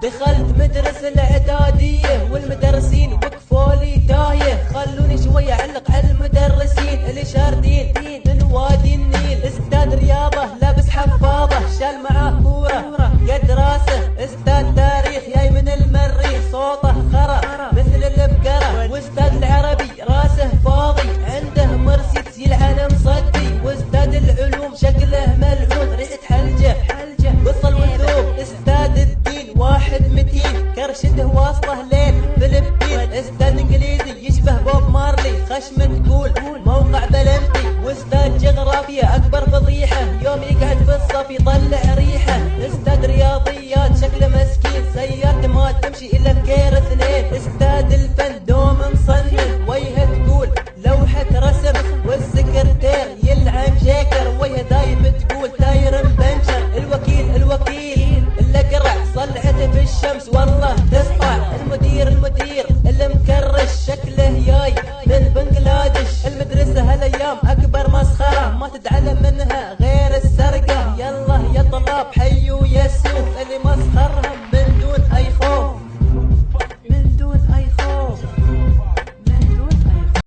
دخلت مدرسة الإعدادية والمدرسين وقفوا لي تايه، خلوني شوية أعلق على المدرسين اللي شاردين من وادي النيل. استاذ رياضة لابس حفاضة شال معاه كورة قد راسه، استاذ تاريخ جاي من المريخ صوته خرا مثل البقرة، واستاذ العربي راسه فاضي عنده مرسيدس يلعن مصدي، واستاذ العلوم شكله ملعون ريحة حلجة وصل وثوب. استاذ الدين واحد متين كرشته واصله لين فلبين. استاذ انجليزي يشبه بوب مارلي خشمه تقول موقع بلنتي. واستاذ جغرافيا اكبر فضيحه يوم يقعد في الصف يطلع ريحه. استاذ رياضيات شكله مسكين سيارته ما تمشي الا بكير اثنين. استاذ الفن دوم مصنف وجهه تقول لوحه رسم، والسكرتير يلعن شيكر وجهه دايب تقول تاير مبنشر. الوكيل اللي قرع صلعته في الشمس والله تسطع. المدير اللي مكرش شكله جاي من بنغلاديش. المدرسة هالايام اكبر مسخرة ما تتعلم منها غير السرقة. يلا يا طلاب حيوا يسوع اللي مسخرة.